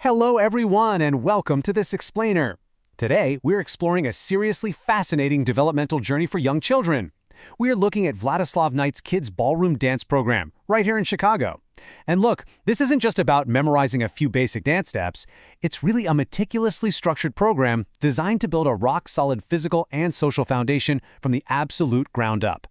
Hello everyone and welcome to this explainer. Today, we're exploring a seriously fascinating developmental journey for young children. We're looking at Vladislav Knight's Kids Ballroom dance program, right here in Chicago. And look, this isn't just about memorizing a few basic dance steps. It's really a meticulously structured program designed to build a rock-solid physical and social foundation from the absolute ground up.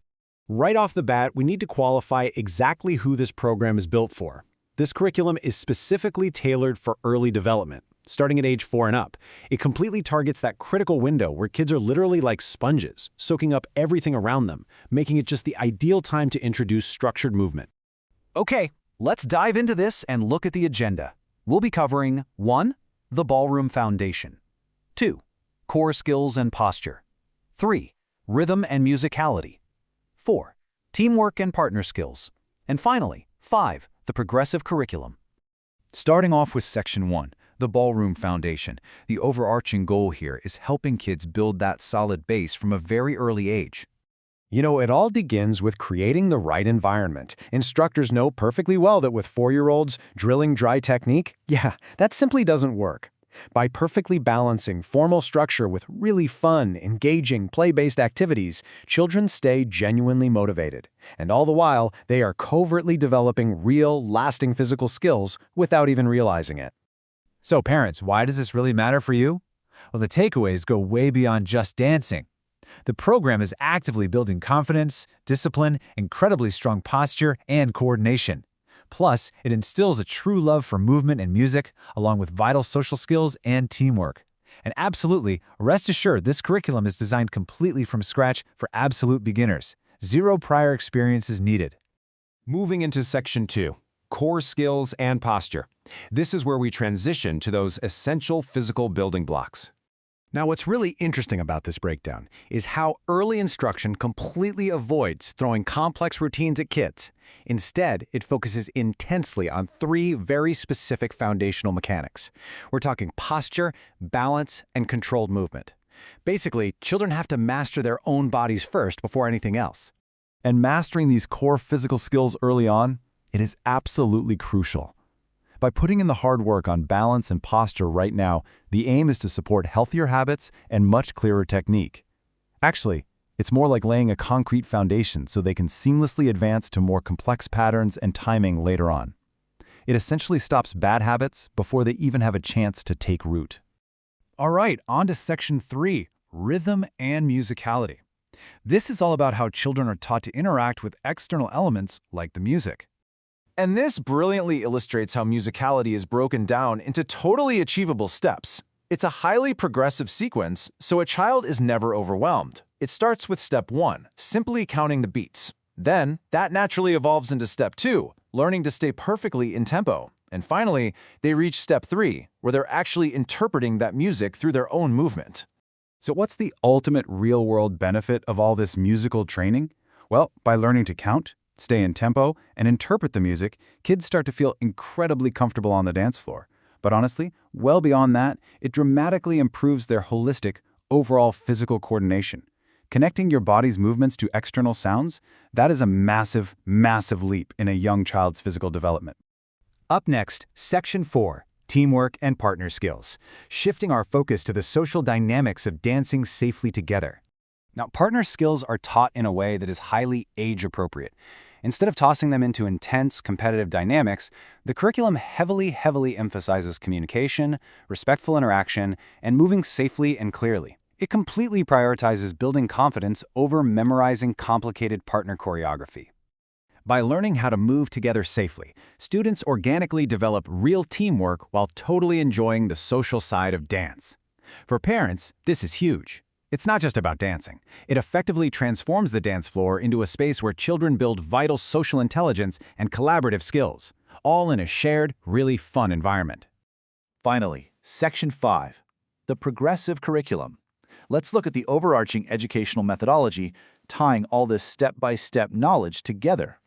Right off the bat, we need to qualify exactly who this program is built for. This curriculum is specifically tailored for early development, starting at age 4 and up. It completely targets that critical window where kids are literally like sponges, soaking up everything around them, making it just the ideal time to introduce structured movement. Okay, let's dive into this and look at the agenda. We'll be covering 1. The Ballroom Foundation. 2. Core Skills and Posture. 3. Rhythm and Musicality. 4. Teamwork and Partner Skills. And finally, 5. The Progressive Curriculum. Starting off with Section 1, the Ballroom Foundation, the overarching goal here is helping kids build that solid base from a very early age. You know, it all begins with creating the right environment. Instructors know perfectly well that with 4-year-olds, drilling dry technique, that simply doesn't work. By perfectly balancing formal structure with really fun, engaging, play-based activities, children stay genuinely motivated. And all the while, they are covertly developing real, lasting physical skills without even realizing it. So parents, why does this really matter for you? Well, the takeaways go way beyond just dancing. The program is actively building confidence, discipline, incredibly strong posture, and coordination. Plus, it instills a true love for movement and music, along with vital social skills and teamwork. And absolutely, rest assured, this curriculum is designed completely from scratch for absolute beginners. Zero prior experience is needed. Moving into Section 2, Core Skills and Posture. This is where we transition to those essential physical building blocks. Now, what's really interesting about this breakdown is how early instruction completely avoids throwing complex routines at kids. Instead, it focuses intensely on 3 very specific foundational mechanics. We're talking posture, balance, and controlled movement. Basically, children have to master their own bodies first before anything else. And mastering these core physical skills early on, it is absolutely crucial. By putting in the hard work on balance and posture right now, the aim is to support healthier habits and much clearer technique. Actually, it's more like laying a concrete foundation so they can seamlessly advance to more complex patterns and timing later on. It essentially stops bad habits before they even have a chance to take root. All right, on to Section 3, Rhythm and Musicality. This is all about how children are taught to interact with external elements like the music. And this brilliantly illustrates how musicality is broken down into totally achievable steps. It's a highly progressive sequence, so a child is never overwhelmed. It starts with Step 1, simply counting the beats. Then, that naturally evolves into Step 2, learning to stay perfectly in tempo. And finally, they reach Step 3, where they're actually interpreting that music through their own movement. So what's the ultimate real-world benefit of all this musical training? Well, by learning to count, stay in tempo, and interpret the music, kids start to feel incredibly comfortable on the dance floor. But honestly, well beyond that, it dramatically improves their holistic, overall physical coordination. Connecting your body's movements to external sounds, that is a massive, massive leap in a young child's physical development. Up next, Section 4, Teamwork and Partner Skills, shifting our focus to the social dynamics of dancing safely together. Now, partner skills are taught in a way that is highly age-appropriate. Instead of tossing them into intense, competitive dynamics, the curriculum heavily emphasizes communication, respectful interaction, and moving safely and clearly. It completely prioritizes building confidence over memorizing complicated partner choreography. By learning how to move together safely, students organically develop real teamwork while totally enjoying the social side of dance. For parents, this is huge. It's not just about dancing. It effectively transforms the dance floor into a space where children build vital social intelligence and collaborative skills, all in a shared, really fun environment. Finally, Section 5, the Progressive Curriculum. Let's look at the overarching educational methodology, tying all this step-by-step knowledge together.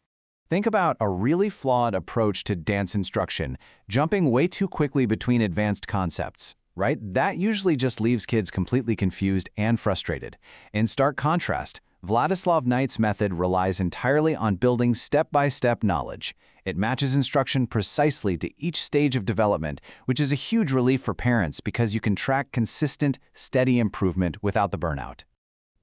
Think about a really flawed approach to dance instruction, jumping way too quickly between advanced concepts. Right? That usually just leaves kids completely confused and frustrated. In stark contrast, Vladislav Knight's method relies entirely on building step-by-step knowledge. It matches instruction precisely to each stage of development, which is a huge relief for parents because you can track consistent, steady improvement without the burnout.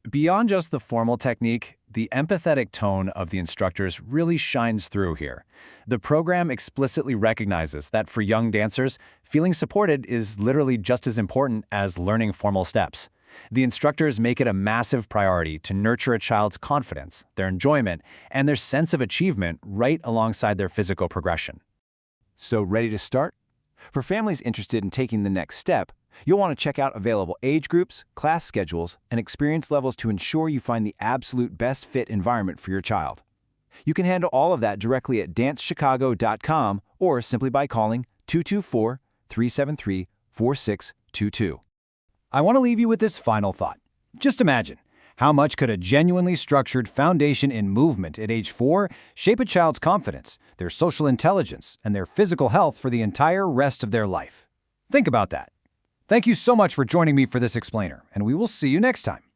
Beyond just the formal technique, the empathetic tone of the instructors really shines through here. The program explicitly recognizes that for young dancers, feeling supported is literally just as important as learning formal steps. The instructors make it a massive priority to nurture a child's confidence, their enjoyment, and their sense of achievement right alongside their physical progression. So, ready to start? For families interested in taking the next step, you'll want to check out available age groups, class schedules, and experience levels to ensure you find the absolute best fit environment for your child. You can handle all of that directly at dancechicago.com or simply by calling 224-373-4622. I want to leave you with this final thought. Just imagine, how much could a genuinely structured foundation in movement at age 4 shape a child's confidence, their social intelligence, and their physical health for the entire rest of their life? Think about that. Thank you so much for joining me for this explainer, and we will see you next time.